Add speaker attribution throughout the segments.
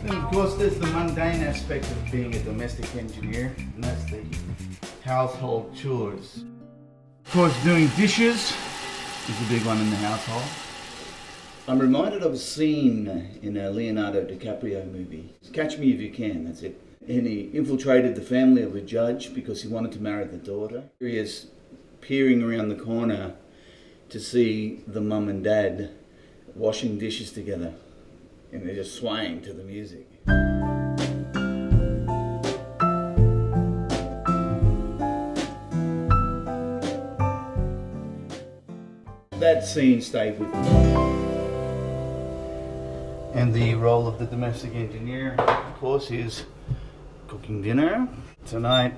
Speaker 1: And of course there's the mundane aspect of being a domestic engineer, and that's the household chores. Of course, doing dishes is a big one in the household. I'm reminded of a scene in a Leonardo DiCaprio movie. Catch Me If You Can, that's it. And he infiltrated the family of a judge because he wanted to marry the daughter. Here he is peering around the corner to see the mum and dad washing dishes together. And they're just swaying to the music. That scene stayed with me. And the role of the domestic engineer, of course, is cooking dinner. Tonight,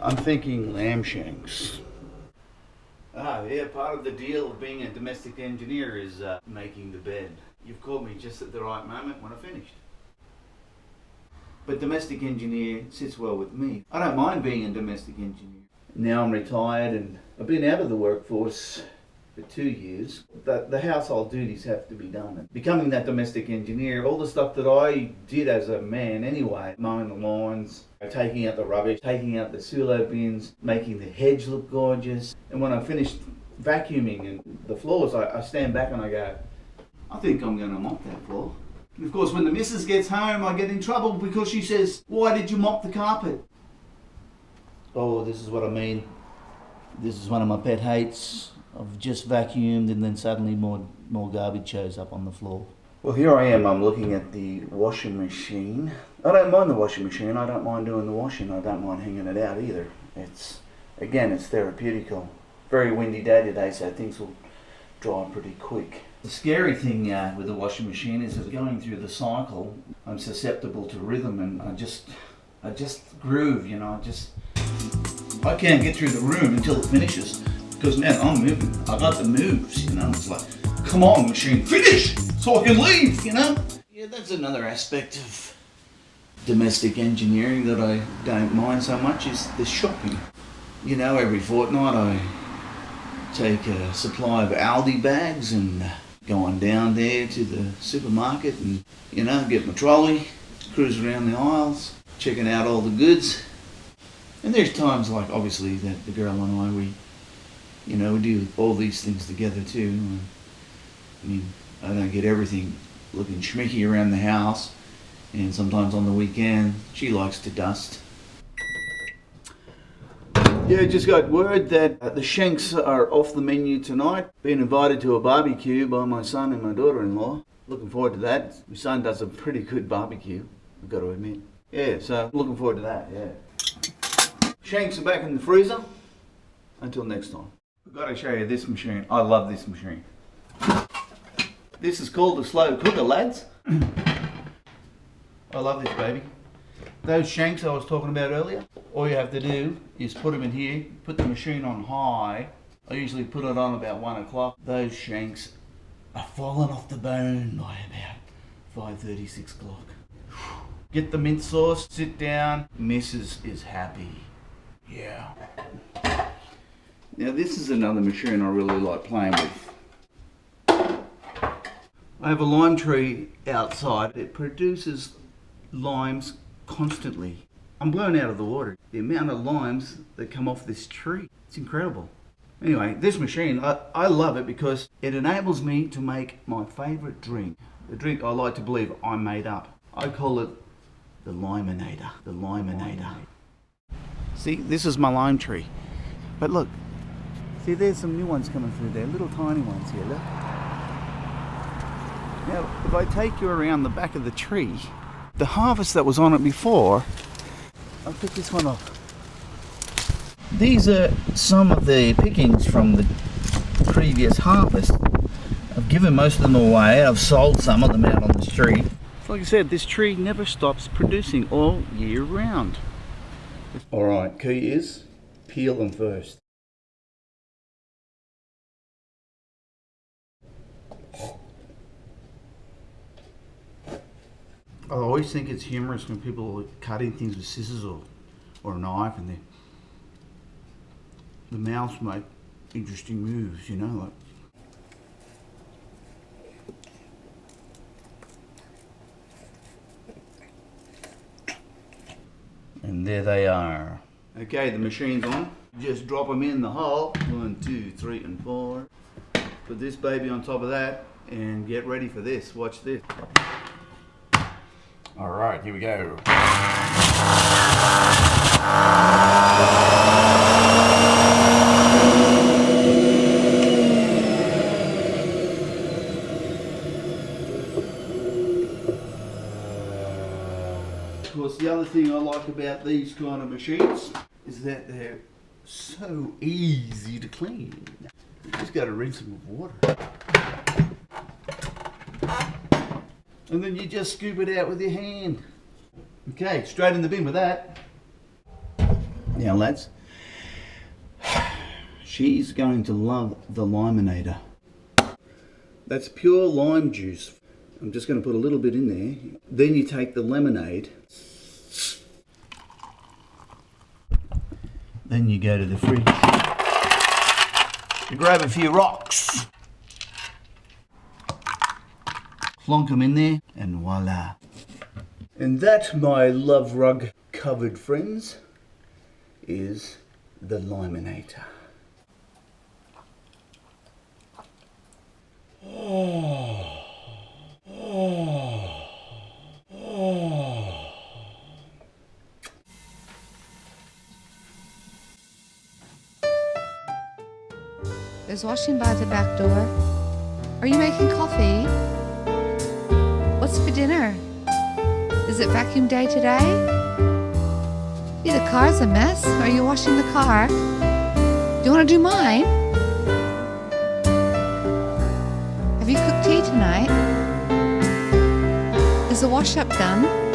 Speaker 1: I'm thinking lamb shanks. Yeah, part of the deal of being a domestic engineer is making the bed. You've called me just at the right moment when I finished. But domestic engineer sits well with me. I don't mind being a domestic engineer. Now I'm retired and I've been out of the workforce for 2 years. The household duties have to be done. And becoming that domestic engineer, all the stuff that I did as a man anyway, mowing the lawns, taking out the rubbish, taking out the silo bins, making the hedge look gorgeous. And when I finished vacuuming and the floors, I stand back and I go, I think I'm going to mop that floor. And of course, when the missus gets home, I get in trouble because she says, why did you mop the carpet? Oh, this is what I mean. This is one of my pet hates. I've just vacuumed and then suddenly more garbage shows up on the floor. Well, here I am, I'm looking at the washing machine. I don't mind the washing machine, I don't mind doing the washing, I don't mind hanging it out either. It's therapeutical. Very windy day today, so things will dry pretty quick. The scary thing with the washing machine is that going through the cycle, I'm susceptible to rhythm and I just groove, you know, I can't get through the room until it finishes. Because man, I'm moving. I got the moves, you know. It's like, come on, machine, finish so I can leave, you know. Yeah, that's another aspect of domestic engineering that I don't mind so much is the shopping. You know, every fortnight I take a supply of Aldi bags and go on down there to the supermarket and, you know, get my trolley, cruise around the aisles, checking out all the goods. And there's times like, obviously, that the girl and I, we do all these things together too. I mean, I don't get everything looking schmicky around the house, and sometimes on the weekend, she likes to dust. Yeah, just got word that the shanks are off the menu tonight. Been invited to a barbecue by my son and my daughter-in-law. Looking forward to that. My son does a pretty good barbecue, I've got to admit. Yeah, so looking forward to that, yeah. Shanks are back in the freezer. Until next time. I've got to show you this machine. I love this machine. This is called a slow cooker, lads. I love this baby. Those shanks I was talking about earlier, all you have to do is put them in here, put the machine on high. I usually put it on about 1 o'clock. Those shanks are falling off the bone by about 5:30, 6 o'clock. Get the mint sauce, sit down, Mrs. is happy. Yeah. Now this is another machine I really like playing with. I have a lime tree outside. It produces limes constantly. I'm blown out of the water. The amount of limes that come off this tree, it's incredible. Anyway, this machine, I love it because it enables me to make my favourite drink. The drink I like to believe I made up. I call it the Limenator. The Limenator. See, this is my lime tree. But look, see, there's some new ones coming through there, little tiny ones here, look. Now, if I take you around the back of the tree, the harvest that was on it before, I'll pick this one off. These are some of the pickings from the previous harvest. I've given most of them away. I've sold some of them out on the street. Like I said, this tree never stops producing all year round. Alright, key is peel them first. I always think it's humorous when people are cutting things with scissors or a knife and the mouths make interesting moves, you know, like. there they are. Okay, the machine's on. Just drop them in the hole. 1, 2, 3 and 4. Put this baby on top of that and get ready for this. Watch this.
Speaker 2: All right, here we go.
Speaker 1: Of course, the other thing I like about these kind of machines is that they're so easy to clean. You just got to rinse them with water. And then you just scoop it out with your hand. Okay, straight in the bin with that. Now lads, she's going to love the Limenator. That's pure lime juice. I'm just going to put a little bit in there. Then you take the lemonade. Then you go to the fridge. You grab a few rocks. Plonk them in there and voila. And that, my love rug covered friends, is the Limenator. Oh. Oh. Oh.
Speaker 3: There's washing by the back door. Are you making coffee? What's for dinner? Is it vacuum day today? Yeah, the car's a mess. Are you washing the car? Do you want to do mine? Have you cooked tea tonight? Is the wash up done?